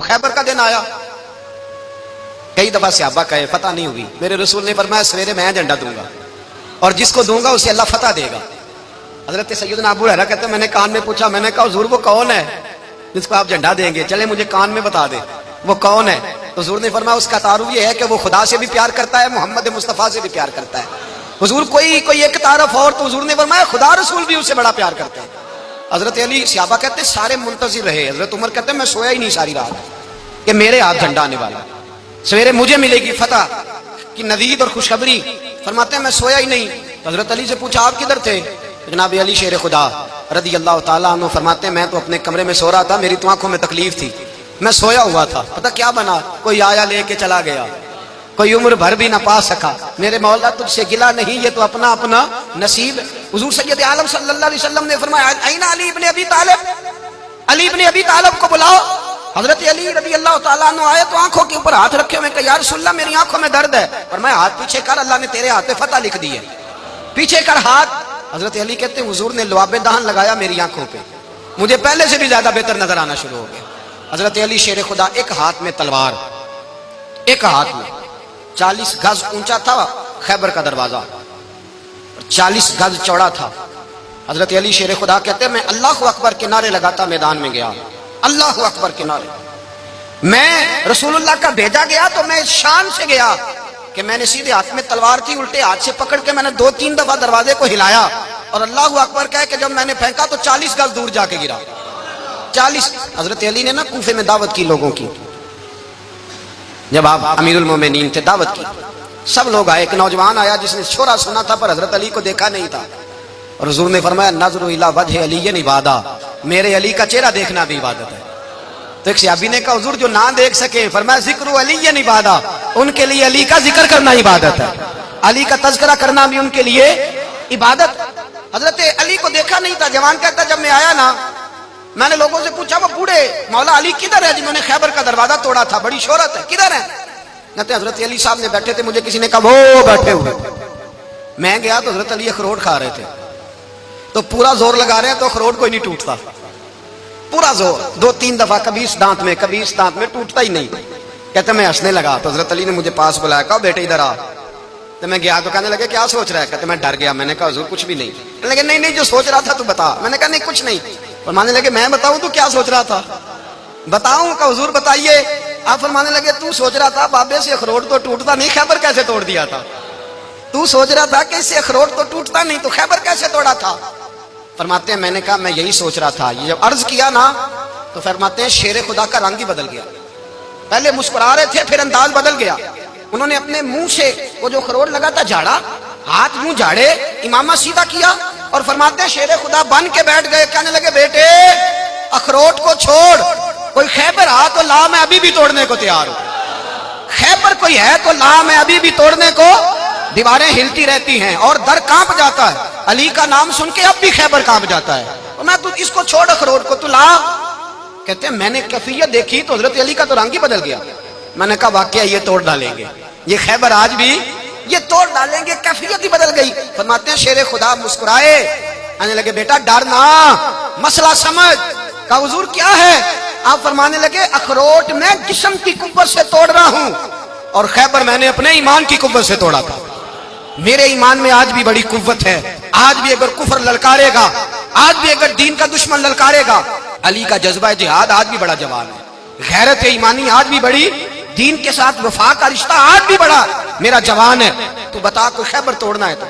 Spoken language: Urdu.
خیبر کا دن آیا. کئی دفعہ صحابہ کہے فتح نہیں ہوئی, میرے رسول نے فرمایا سویرے میں جھنڈا دوں گا اور جس کو دوں گا اسے اللہ فتح دے گا. حضرت سیدنا ابو ہریرہ کہتے ہیں میں نے کان میں پوچھا, میں نے کہا حضور وہ کون ہے جس کو آپ جھنڈا دیں گے, چلے مجھے کان میں بتا دے وہ کون ہے. تو حضور نے فرمایا اس کا تعارف یہ ہے کہ وہ خدا سے بھی پیار کرتا ہے, محمد مصطفیٰ سے بھی پیار کرتا ہے. حضور کوئی ایک تعارف اور, تو حضور نے فرمایا خدا رسول بھی اس سے بڑا پیار کرتے ہیں. حضرت علی صحابہ کہتے ہیں سارے منتظر رہے. حضرت عمر کہتے ہیں میں سویا ہی نہیں ساری رات کہ میرے ہاتھ جھنڈا آنے والا, سویرے مجھے ملے گی فتح کی نوید اور خوشخبری. فرماتے ہیں میں سویا ہی نہیں. حضرت علی سے پوچھا آپ کدھر تھے؟ جناب علی شیر خدا رضی اللہ تعالیٰ عنہ فرماتے ہیں میں تو اپنے کمرے میں سو رہا تھا, میری تو آنکھوں میں تکلیف تھی, میں سویا ہوا تھا, پتہ کیا بنا, کوئی آیا لے کے چلا گیا, کوئی عمر بھر بھی نہ پا سکا. میرے مولا تجھ سے گلا نہیں, یہ تو اپنا اپنا نصیب. حضور سید عالم صلی اللہ علیہ وسلم نے فرمایا این علی ابن ابی طالب, علی ابن ابی طالب کو بلاؤ. حضرت علی رضی اللہ تعالیٰ عنہ آئے تو آنکھوں کے اوپر ہاتھ رکھے ہوئے کہ یا رسول اللہ میری آنکھوں میں درد ہے. فرمایا ہاتھ پیچھے کر, اللہ نے تیرے ہاتھ پہ فتح لکھ دی ہے, پیچھے کر ہاتھ. حضرت علی کہتے ہیں حضور نے لعاب دہن لگایا میری آنکھوں پہ, مجھے پہلے سے بھی زیادہ بہتر نظر آنا شروع ہو گیا. حضرت علی شیر خدا ایک ہاتھ میں تلوار, ایک ہاتھ میں 40 گز اونچا تھا خیبر کا دروازہ, 40 گز چوڑا تھا. حضرت علی شیر خدا کہتے ہیں میں اللہ اکبر کے نعرے لگاتا میدان میں گیا, اللہ اکبر کے نعرے. میں رسول اللہ کا بھیجا گیا تو میں شان سے گیا کہ میں نے سیدھے ہاتھ میں تلوار تھی, الٹے ہاتھ سے پکڑ کے میں نے 2-3 دفعہ دروازے کو ہلایا اور اللہ اکبر کہہ کہ جب میں نے پھینکا تو 40 گز دور جا کے گرا. 40. حضرت علی نے نا کوفے میں دعوت کی لوگوں کی, جب آپ امیر المومنین تھے دعوت کی, سب لوگ آئے. ایک نوجوان آیا جس نے شورا سنا تھا پر حضرت علی کو دیکھا نہیں تھا, اور حضور نے فرمایا نظر الی وجہ علی عبادہ, میرے علی کا چہرہ دیکھنا بھی عبادت ہے. تو ایک صحابی نے کہا حضور جو نہ دیکھ سکے, فرمایا ذکر علی عبادہ, ان کے لیے علی کا ذکر کرنا عبادت ہے, علی کا تذکرہ کرنا بھی ان کے لیے عبادت. حضرت علی کو دیکھا نہیں تھا. جوان کہتا جب میں آیا نا میں نے لوگوں سے پوچھا وہ بوڑھے مولا علی کدھر ہے جنہوں نے خیبر کا دروازہ توڑا تھا, بڑی شہرت ہے, کدھر ہے؟ کہتے حضرت علی صاحب نے بیٹھے تھے, مجھے کسی نے کہا وہ بیٹھے ہوئے. میں گیا تو حضرت علی اخروٹ کھا رہے تھے, تو پورا زور لگا رہے ہیں تو اخروٹ کوئی نہیں ٹوٹتا, پورا زور 2-3 دفعہ, کبھی اس دانت میں کبھی اس دانت میں, ٹوٹتا ہی نہیں. کہتے میں ہنسنے لگا تو حضرت علی نے مجھے پاس بلایا, کہا بیٹے ادھر آ. تو میں گیا تو کہنے لگے کیا سوچ رہا ہے؟ کہتے میں ڈر گیا. میں نے کہا حضور کچھ بھی نہیں. کہنے لگے نہیں جو سوچ رہا تھا تو بتا. میں نے کہا نہیں کچھ نہیں. فرمانے لگے میں بتاؤں تو کیا سوچ رہا تھا؟ بتاؤں؟ کہ حضور بتائیے. آپ فرمانے لگے تو سوچ رہا تھا بابے سے اخروٹ تو ٹوٹتا نہیں, خیبر کیسے توڑ دیا تھا؟ تو سوچ رہا تھا کہ اس سے اخروٹ تو ٹوٹتا نہیں تو خیبر کیسے توڑا تھا؟ فرماتے ہیں میں نے کہا میں یہی سوچ رہا تھا. یہ جب عرض کیا نا تو فرماتے ہیں شیر خدا کا رنگ ہی بدل گیا. پہلے مسکرا رہے تھے پھر انداز بدل گیا. انہوں نے اپنے منہ سے وہ جو اخروٹ لگا تھا جھاڑا, ہاتھ منہ جھاڑے, امامہ سیدھا کیا اور فرماتے ہیں شیر خدا بن کے بیٹھ گئے. کہنے لگے بیٹے اخروٹ کو چھوڑ, کوئی خیبر آ تو لا, میں ابھی بھی توڑنے کو تیار ہوں. خیبر کوئی ہے تو لا, میں ابھی بھی توڑنے کو. دیواریں ہلتی رہتی ہیں اور در کانپ جاتا ہے, علی کا نام سن کے اب بھی خیبر کانپ جاتا ہے. میں تو اس کو چھوڑ اخروٹ کو, تو لا. کہتے ہیں میں نے کیفیت دیکھی تو حضرت علی کا تو رنگ ہی بدل گیا. میں نے کہا واقعہ یہ توڑ ڈالیں گے, یہ خیبر آج بھی یہ توڑ ڈالیں گے, کیفیت ہی بدل گئی. فرماتے ہیں شیر خدا مسکرائے, آنے لگے بیٹا ڈرنا, مسئلہ سمجھ. کہا حضور کیا ہے؟ آپ فرمانے لگے اخروٹ میں جسم کی قوت سے توڑ رہا ہوں اور خیبر میں نے اپنے ایمان کی قوت سے توڑا تھا. میرے ایمان میں آج بھی بڑی قوت ہے. آج بھی اگر کفر للکارے گا, آج بھی اگر دین کا دشمن للکارے گا, علی کا جذبہ جہاد آج بھی بڑا جوان ہے. غیرت ایمانی آج بھی بڑی, دین کے ساتھ وفا کا رشتہ آج بھی بڑا میرا جوان ہے. تو بتا کوئی خیبر توڑنا ہے تو